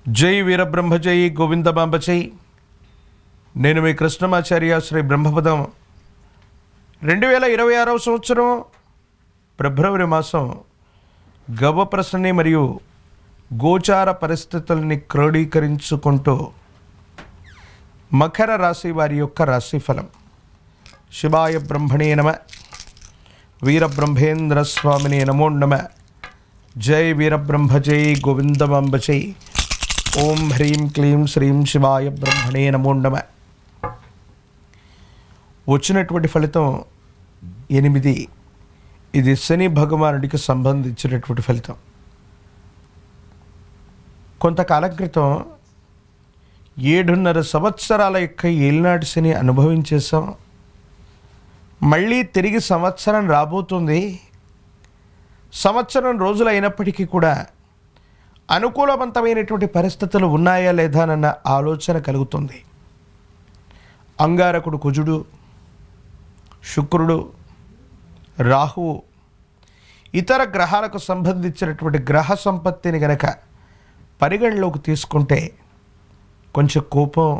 జై వీరబ్రహ్మ జై గోవిందమాంబ జై. నేను మీ కృష్ణమాచార్య శ్రీ బ్రహ్మపదం. 2026 సంవత్సరం ఫిబ్రవరి మాసం గవ్వప్రశ్నని మరియు గోచార పరిస్థితుల్ని క్రోడీకరించుకుంటూ మకర రాశి వారి యొక్క రాశిఫలం. శివాయ బ్రహ్మణే నమ, వీరబ్రహ్మేంద్ర స్వామినే నమో నమ. జై వీరబ్రహ్మ జై గోవిందమాంబ జై. ఓం హ్రీం క్లీం శ్రీం శివాయ బ్రహ్మణే నమో నమ. వచ్చినటువంటి ఫలితం 8. ఇది శని భగవానుడికి సంబంధించినటువంటి ఫలితం. కొంతకాలం క్రితం 7.5 సంవత్సరాల యొక్క ఏలినాటి శని అనుభవించేసాం. మళ్ళీ తిరిగి సంవత్సరం రాబోతుంది. సంవత్సరం రోజులు అయినప్పటికీ కూడా అనుకూలవంతమైనటువంటి పరిస్థితులు ఉన్నాయా లేదా అన్న ఆలోచన కలుగుతుంది. అంగారకుడు కుజుడు, శుక్రుడు, రాహువు, ఇతర గ్రహాలకు సంబంధించినటువంటి గ్రహ సంపత్తిని గనక పరిగణలోకి తీసుకుంటే కొంచెం కోపం,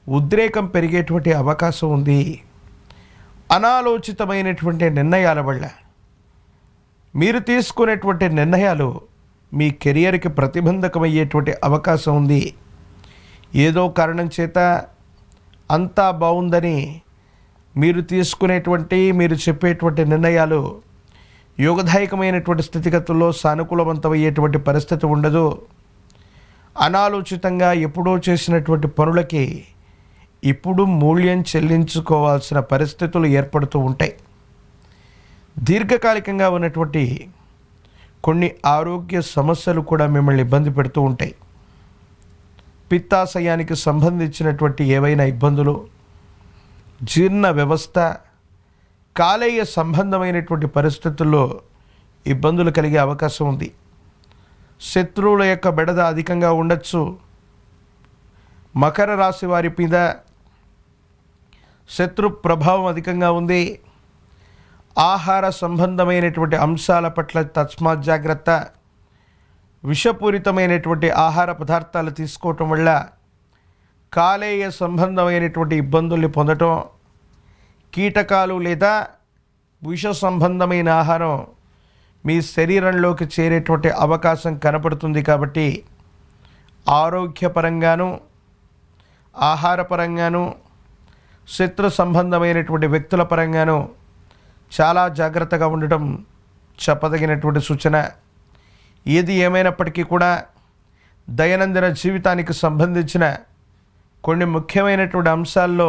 ఉద్రేకం పెరిగేటువంటి అవకాశం ఉంది. అనాలోచితమైనటువంటి నిర్ణయాల వల్ల మీరు తీసుకునేటువంటి నిర్ణయాలు మీ కెరియర్కి ప్రతిబంధకమయ్యేటువంటి అవకాశం ఉంది. ఏదో కారణం చేత అంతా బాగుందని మీరు తీసుకునేటువంటి, మీరు చెప్పేటువంటి నిర్ణయాలు యోగదాయకమైనటువంటి స్థితిగతుల్లో సానుకూలవంతమయ్యేటువంటి పరిస్థితి ఉండదు. అనాలోచితంగా ఎప్పుడో చేసినటువంటి పనులకి ఇప్పుడు మూల్యం చెల్లించుకోవాల్సిన పరిస్థితులు ఏర్పడుతూ ఉంటాయి. దీర్ఘకాలికంగా ఉన్నటువంటి కొన్ని ఆరోగ్య సమస్యలు కూడా మిమ్మల్ని ఇబ్బంది పెడుతూ ఉంటాయి. పిత్తాశయానికి సంబంధించినటువంటి ఏవైనా ఇబ్బందులు, జీర్ణ వ్యవస్థ, కాలేయ సంబంధమైనటువంటి పరిస్థితుల్లో ఇబ్బందులు కలిగే అవకాశం ఉంది. శత్రువుల యొక్క బెడద అధికంగా ఉండొచ్చు. మకర రాశి వారి మీద శత్రు ప్రభావం అధికంగా ఉంది. ఆహార సంబంధమైనటువంటి అంశాల పట్ల తస్మాత్ జాగ్రత్త. విషపూరితమైనటువంటి ఆహార పదార్థాలు తీసుకోవటం వల్ల కాలేయ సంబంధమైనటువంటి ఇబ్బందుల్ని పొందటం, కీటకాలు లేదా విష సంబంధమైన ఆహారం మీ శరీరంలోకి చేరేటువంటి అవకాశం కనపడుతుంది. కాబట్టి ఆరోగ్యపరంగాను, ఆహారపరంగాను, శత్రు సంబంధమైనటువంటి వ్యక్తుల పరంగాను చాలా జాగ్రత్తగా ఉండటం చెప్పదగినటువంటి సూచన. ఏది ఏమైనప్పటికీ కూడా దైనందిన జీవితానికి సంబంధించిన కొన్ని ముఖ్యమైనటువంటి అంశాల్లో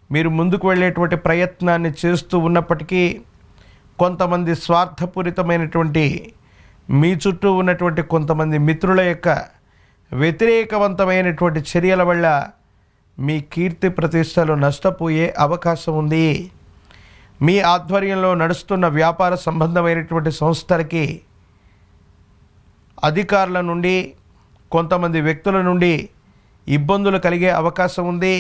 మీరు ముందుకు వెళ్ళేటువంటి ప్రయత్నాన్ని చేస్తూ ఉన్నప్పటికీ కొంతమంది స్వార్థపూరితమైనటువంటి మీ చుట్టూ ఉన్నటువంటి కొంతమంది మిత్రుల యొక్క వ్యతిరేకవంతమైనటువంటి చర్యల వల్ల మీ కీర్తి ప్రతిష్టలు నష్టపోయే అవకాశం ఉంది. మీ ఆధ్వర్యంలో నడుస్తున్న వ్యాపార సంబంధమైనటువంటి సంస్థలకి అధికారుల నుండి, కొంతమంది వ్యక్తుల నుండి ఇబ్బందులు కలిగే అవకాశం ఉంది.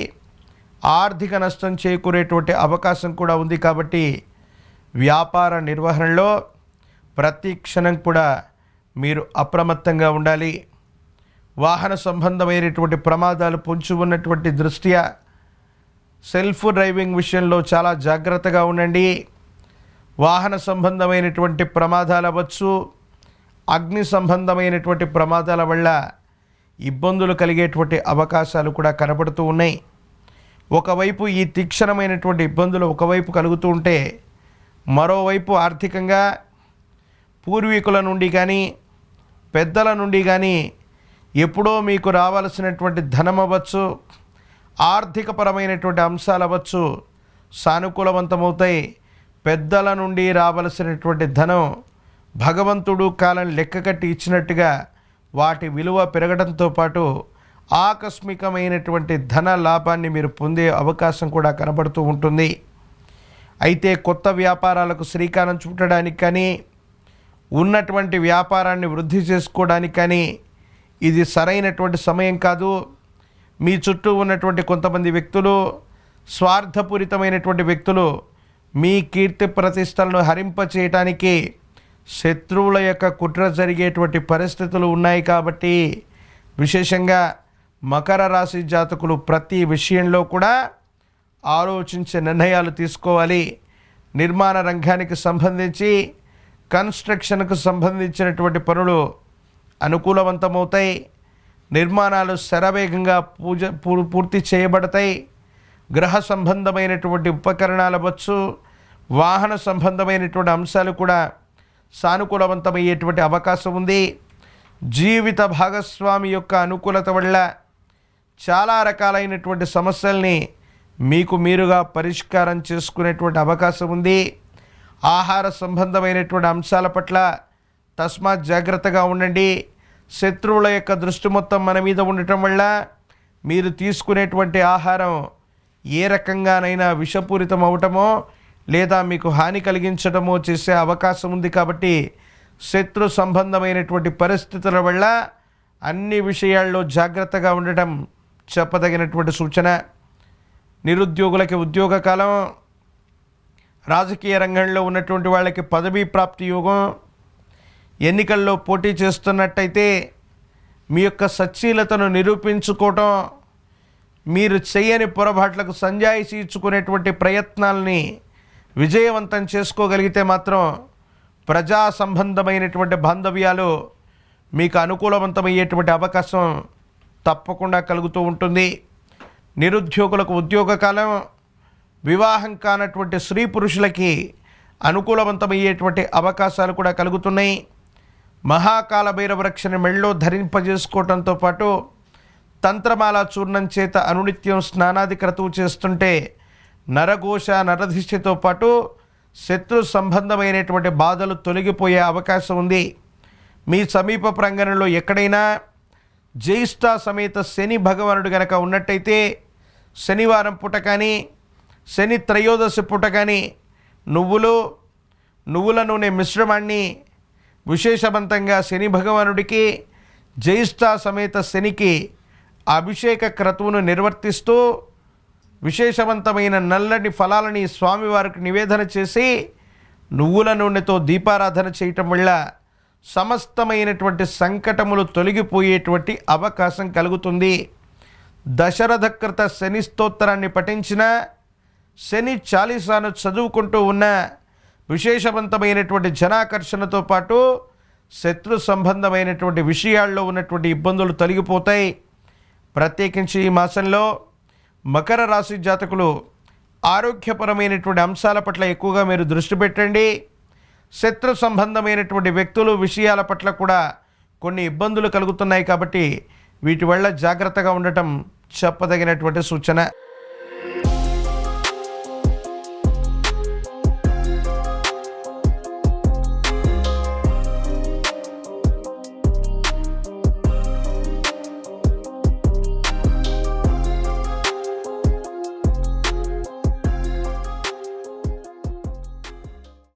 ఆర్థిక నష్టం చేకూరేటువంటి అవకాశం కూడా ఉంది. కాబట్టి వ్యాపార నిర్వహణలో ప్రతి క్షణం కూడా మీరు అప్రమత్తంగా ఉండాలి. వాహన సంబంధమైనటువంటి ప్రమాదాలు పొంచి ఉన్నటువంటి దృష్ట్యా సెల్ఫ్ డ్రైవింగ్ విషయంలో చాలా జాగ్రత్తగా ఉండండి. వాహన సంబంధమైనటువంటి ప్రమాదాలు అవ్వచ్చు, అగ్ని సంబంధమైనటువంటి ప్రమాదాల వల్ల ఇబ్బందులు కలిగేటువంటి అవకాశాలు కూడా కనబడుతూ ఉన్నాయి. ఒకవైపు ఈ తీక్షణమైనటువంటి ఇబ్బందులు ఒకవైపు కలుగుతూ ఉంటే, మరోవైపు ఆర్థికంగా పూర్వీకుల నుండి కానీ, పెద్దల నుండి కానీ ఎప్పుడో మీకు రావాల్సినటువంటి ధనం అవ్వచ్చు, ఆర్థికపరమైనటువంటి అంశాలు అవ్వచ్చు, సానుకూలవంతమవుతాయి. పెద్దల నుండి రావలసినటువంటి ధనం భగవంతుడు కాలం లెక్కకట్టి ఇచ్చినట్టుగా వాటి విలువ పెరగడంతో పాటు ఆకస్మికమైనటువంటి ధన లాభాన్ని మీరు పొందే అవకాశం కూడా కనబడుతూ ఉంటుంది. అయితే కొత్త వ్యాపారాలకు శ్రీకారం చుట్టడానికి కానీ, ఉన్నటువంటి వ్యాపారాన్ని వృద్ధి చేసుకోవడానికి కానీ ఇది సరైనటువంటి సమయం కాదు. మీ చుట్టూ ఉన్నటువంటి కొంతమంది వ్యక్తులు, స్వార్థపూరితమైనటువంటి వ్యక్తులు మీ కీర్తి ప్రతిష్టలను హరింపచేయటానికి శత్రువుల యొక్క కుట్ర జరిగేటువంటి పరిస్థితులు ఉన్నాయి. కాబట్టి విశేషంగా మకర రాశి జాతకులు ప్రతి విషయంలో కూడా ఆలోచించే నిర్ణయాలు తీసుకోవాలి. నిర్మాణ రంగానికి సంబంధించి కన్స్ట్రక్షన్కు సంబంధించినటువంటి పనులు అనుకూలవంతమవుతాయి. నిర్మాణాలు శరవేగంగా పూర్తి చేయబడతాయి. గృహ సంబంధమైనటువంటి ఉపకరణాలు అవ్వచ్చు, వాహన సంబంధమైనటువంటి అంశాలు కూడా సానుకూలవంతమయ్యేటువంటి అవకాశం ఉంది. జీవిత భాగస్వామి యొక్క అనుకూలత వల్ల చాలా రకాలైనటువంటి సమస్యల్ని మీకు మీరుగా పరిష్కారం చేసుకునేటువంటి అవకాశం ఉంది. ఆహార సంబంధమైనటువంటి అంశాల పట్ల తస్మాత్ జాగ్రత్తగా ఉండండి. శత్రువుల యొక్క దృష్టి మొత్తం మన మీద ఉండటం వల్ల మీరు తీసుకునేటువంటి ఆహారం ఏ రకంగానైనా విషపూరితం అవటమో లేదా మీకు హాని కలిగించడమో చేసే అవకాశం ఉంది. కాబట్టి శత్రు సంబంధమైనటువంటి పరిస్థితుల వల్ల అన్ని విషయాల్లో జాగ్రత్తగా ఉండటం చెప్పదగినటువంటి సూచన. నిరుద్యోగులకి ఉద్యోగ కాలం, రాజకీయ రంగంలో ఉన్నటువంటి వాళ్ళకి పదవీ ప్రాప్తి యోగం, ఎన్నికల్లో పోటీ చేస్తున్నట్టయితే మీ యొక్క సచ్చీలతను నిరూపించుకోవటం, మీరు చేయని పొరపాట్లకు సంజాయిషీ ఇచ్చుకునేటువంటి ప్రయత్నాలని విజయవంతం చేసుకోగలిగితే మాత్రం ప్రజా సంబంధమైనటువంటి బాంధవ్యాలు మీకు అనుకూలవంతమయ్యేటువంటి అవకాశం తప్పకుండా కలుగుతూ ఉంటుంది. నిరుద్యోగులకు ఉద్యోగ కాలం, వివాహం కానటువంటి స్త్రీ పురుషులకి అనుకూలవంతమయ్యేటువంటి అవకాశాలు కూడా కలుగుతున్నాయి. మహాకాల భైరవ రక్షణ మెళ్ళో ధరింపజేసుకోవడంతో పాటు తంత్రమాల చూర్ణం చేత అనునిత్యం స్నానాది క్రతువు చేస్తుంటే నరఘోష నరదిష్టితో పాటు శత్రు సంబంధమైనటువంటి బాధలు తొలగిపోయే అవకాశం ఉంది. మీ సమీప ప్రాంగణంలో ఎక్కడైనా జ్యేష్ఠ సమేత శని భగవానుడు గనక ఉన్నట్టయితే శనివారం పూట కానీ శని త్రయోదశి పూట కానీ నువ్వుల నూనె మిశ్రమాన్ని విశేషవంతంగా శని భగవానుడికి జ్యేష్ఠ సమేత శనికి అభిషేక క్రతువును నిర్వర్తిస్తూ విశేషవంతమైన నల్లని ఫలాలని స్వామివారికి నివేదన చేసి నువ్వుల నూనెతో దీపారాధన చేయటం వల్ల సమస్తమైనటువంటి సంకటములు తొలగిపోయేటువంటి అవకాశం కలుగుతుంది. దశరథకృత శని స్తోత్రాన్ని పఠించిన, శని చాలీసాను చదువుకుంటూ ఉన్న విశేషవంతమైనటువంటి జనాకర్షణతో పాటు శత్రు సంబంధమైనటువంటి విషయాల్లో ఉన్నటువంటి ఇబ్బందులు తొలగిపోతాయి. ప్రత్యేకించి ఈ మాసంలో మకర రాశి జాతకులు ఆరోగ్యపరమైనటువంటి అంశాల పట్ల ఎక్కువగా మీరు దృష్టి పెట్టండి. శత్రు సంబంధమైనటువంటి వ్యక్తులు విషయాల పట్ల కూడా కొన్ని ఇబ్బందులు కలుగుతున్నాయి. కాబట్టి వీటి వల్ల జాగ్రత్తగా ఉండటం చెప్పదగినటువంటి సూచన.